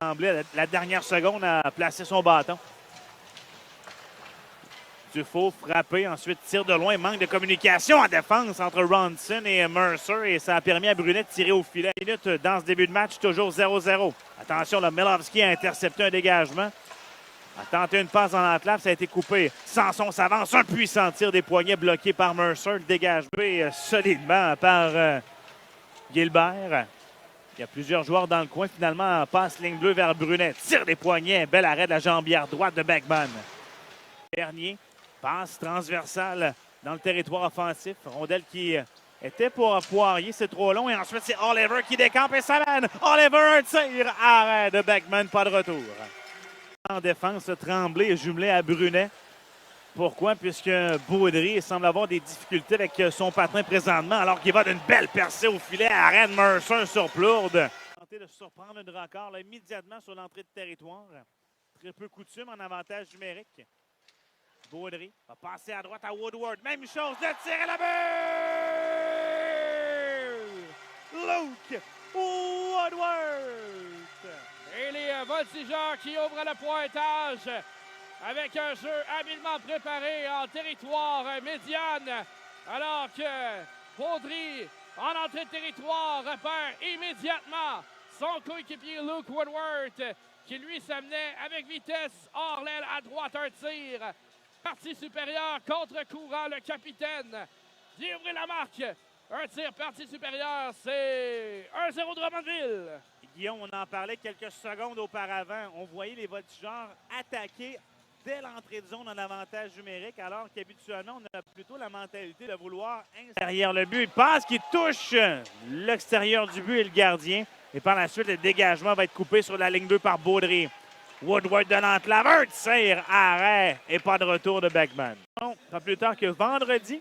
semblait la dernière seconde à placer son bâton. Dufault frappé, ensuite tire de loin, manque de communication en défense entre Ronson et Mercer et ça a permis à Brunet de tirer au filet. Minute dans ce début de match, toujours 0-0. Attention, le Milovski a intercepté un dégagement. A tenté une passe dans l'entrave, ça a été coupé. Sanson s'avance, un puissant tir des poignets bloqué par Mercer, dégagé solidement par Gilbert. Il y a plusieurs joueurs dans le coin. Finalement, passe ligne bleue vers Brunet. Tire des poignets. Bel arrêt de la jambière droite de Beckman. Bernier, passe transversale dans le territoire offensif. Rondelle qui était pour Poirier. C'est trop long. Et ensuite, c'est Oliver qui décampe et ça mène. Oliver, un tir. Arrêt de Beckman. Pas de retour. En défense, Tremblay est jumelé à Brunet. Pourquoi? Puisque Baudry semble avoir des difficultés avec son patin présentement, alors qu'il va d'une belle percée au filet. Arrête Mercer sur Plourde. Tenter de surprendre une record là, immédiatement sur l'entrée de territoire. Très peu coutume en avantage numérique. Baudry va passer à droite à Woodward. Même chose, le tir à la but! Luke Woodward! Et les voltigeurs qui ouvrent le pointage avec un jeu habilement préparé en territoire médiane, alors que Baudry, en entrée de territoire, repère immédiatement son coéquipier Luke Woodward, qui lui s'amenait avec vitesse hors l'aile à droite, un tir. Partie supérieure, contre-courant, le capitaine vient ouvrir la marque. Un tir partie supérieure, c'est 1-0 Drummondville. Guillaume, on en parlait quelques secondes auparavant. On voyait les voltigeurs attaquer dès l'entrée de zone en avantage numérique, alors qu'habituellement, on a plutôt la mentalité de vouloir derrière le but. Il passe qui touche l'extérieur du but et le gardien. Et par la suite, le dégagement va être coupé sur la ligne 2 par Baudry. Woodward de l'entrave, un tir, arrêt et pas de retour de Beckman. Non, pas plus tard que vendredi,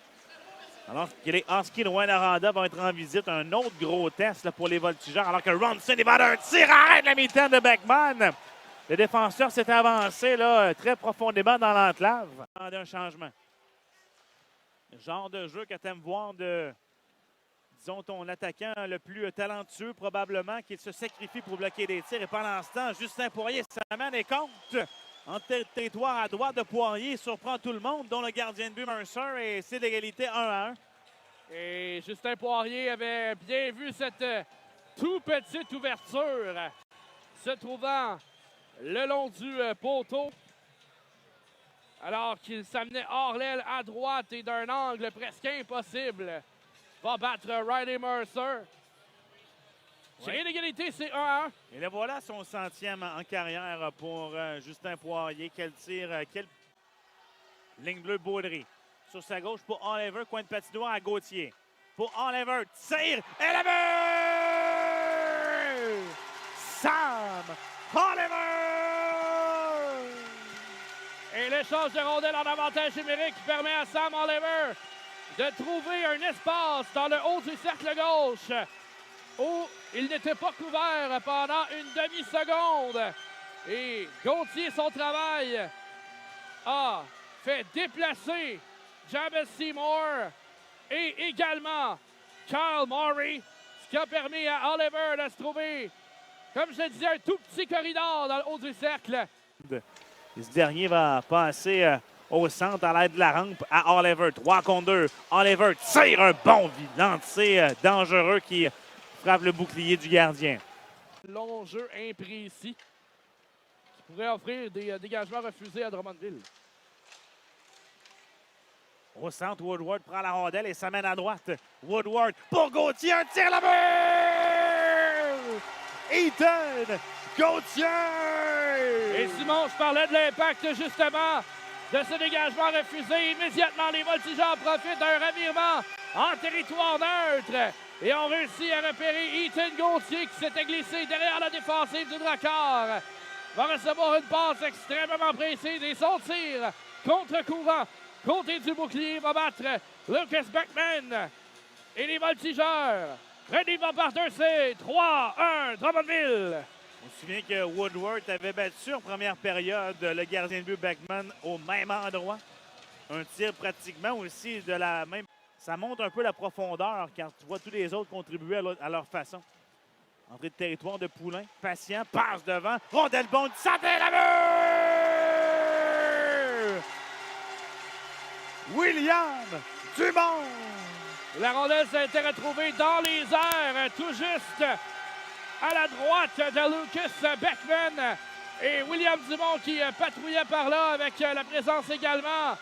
alors que les Huskies de Rouyn-Noranda vont être en visite, un autre gros test là, pour les voltigeurs, alors que Ronson est un tir, arrête la mi-temps de Beckman. Le défenseur s'est avancé là, très profondément dans l'enclave. Un changement. Le genre de jeu que tu aimes voir de, disons, ton attaquant le plus talentueux probablement, qui se sacrifie pour bloquer des tirs. Et pendant ce temps, Justin Poirier s'amène et compte. En territoire à droite de Poirier, surprend tout le monde, dont le gardien de but Mercer, et c'est l'égalité 1-1. Et Justin Poirier avait bien vu cette toute petite ouverture se trouvant le long du poteau, alors qu'il s'amenait hors l'aile à droite et d'un angle presque impossible. Va battre Riley Mercer. C'est l'égalité, c'est 1-1. Et le voilà son centième en carrière pour Justin Poirier. Quel tir, quelle ligne bleue Baudry. Sur sa gauche pour Oliver, coin de patinoire à Gauthier. Pour Oliver, tire et la but! Sam Oliver! Et l'échange de rondelles en avantage numérique qui permet à Sam Oliver de trouver un espace dans le haut du cercle gauche où il n'était pas couvert pendant une demi-seconde. Et Gauthier, son travail, a fait déplacer Jabez Seymour et également Kyle Murray, ce qui a permis à Oliver de se trouver, comme je le disais, un tout petit corridor dans le haut du cercle. Ce dernier va passer au centre à l'aide de la rampe à Oliver. 3 contre 2. Oliver tire un bon lancer dangereux qui frappe le bouclier du gardien. Long jeu imprécis qui pourrait offrir des dégagements refusés à Drummondville. Au centre, Woodward prend la rondelle et s'amène à droite. Woodward pour Gauthier, un tir là-bas! Ethan Gauthier! Et Simon, je parlais de l'impact justement de ce dégagement refusé. Immédiatement, les voltigeurs profitent d'un revirement en territoire neutre et ont réussi à repérer Ethan Gauthier qui s'était glissé derrière la défensive du Drakkar. Va recevoir une passe extrêmement précise et son tir contre-courant. Côté du bouclier va battre Lucas Beckman. Et les voltigeurs ready va partir, c'est 3-1 Drummondville. On se souvient que Woodward avait battu en première période le gardien de but Beckman au même endroit. Un tir pratiquement aussi de la même... Ça montre un peu la profondeur quand tu vois tous les autres contribuer à leur façon. Entrée de territoire de Poulain. Patient, passe devant. Rondelle bonne, santé la mur! William Dumont! La rondelle s'est été retrouvée dans les airs, tout juste à la droite de Lucas Beckman. Et William Dumont qui patrouillait par là avec la présence également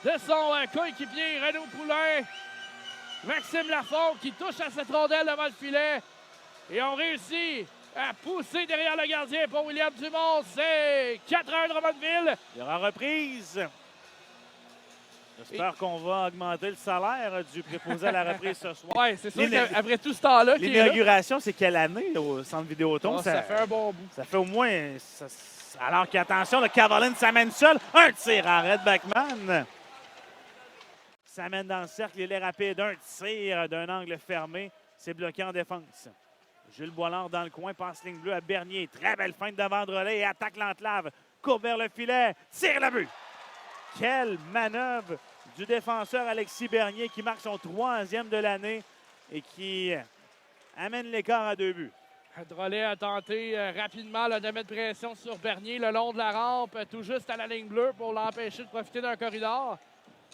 de son coéquipier Renaud Poulain. Maxime Lafont qui touche à cette rondelle devant le filet. Et on réussit à pousser derrière le gardien pour William Dumont. C'est 4-1 Drummondville. Il y aura reprise. J'espère qu'on va augmenter le salaire du préposé à la reprise ce soir. Oui, c'est sûr qu'après tout ce temps-là... L'inauguration, c'est quelle année au Centre Vidéotron? Oh, ça fait un bon bout. Ça fait au moins... alors qu'attention, le Caroline s'amène seul. Un tir à Red Backman. S'amène dans le cercle, il est rapide. Un tir d'un angle fermé. C'est bloqué en défense. Jules Boilard dans le coin, passe ligne bleue à Bernier. Très belle feinte de Vandrelay et attaque l'enclave. Court vers le filet, tire le but. Quelle manœuvre du défenseur Alexis Bernier qui marque son 3e de l'année et qui amène l'écart à 2 buts. Drolet a tenté rapidement de mettre pression sur Bernier le long de la rampe, tout juste à la ligne bleue pour l'empêcher de profiter d'un corridor.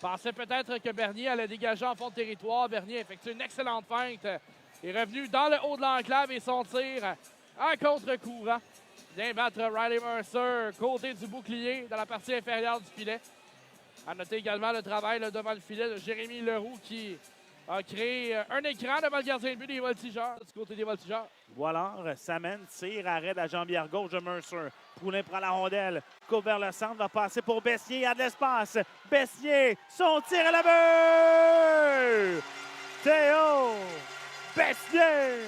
Pensait peut-être que Bernier allait dégager en fond de territoire. Bernier effectue une excellente feinte. Il est revenu dans le haut de l'enclave et son tir en contre-courant vient battre Riley Mercer côté du bouclier dans la partie inférieure du filet. À noter également le travail devant le filet de Jérémy Leroux qui a créé un écran devant le gardien de but des Voltigeurs, du côté des Voltigeurs. Boilard s'amène, tire, arrête à jambière gauche de Mercer. Poulain prend la rondelle, coupe vers le centre, va passer pour Bessier, il y a de l'espace. Bessier, son tir à la but! Théo Bessier!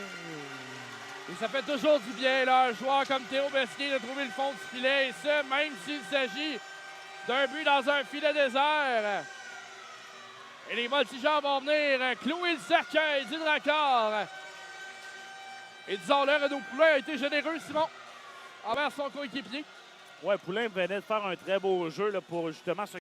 Et ça fait toujours du bien, là, un joueur comme Théo Bessier de trouver le fond du filet, et ce, même s'il s'agit d'un but dans un filet désert. Et les Voltigeurs vont venir clouer le cercueil du Dracard. Et disons-le, Renaud Poulain a été généreux, Simon, envers son coéquipier. Ouais, Poulain venait de faire un très beau jeu là, pour justement se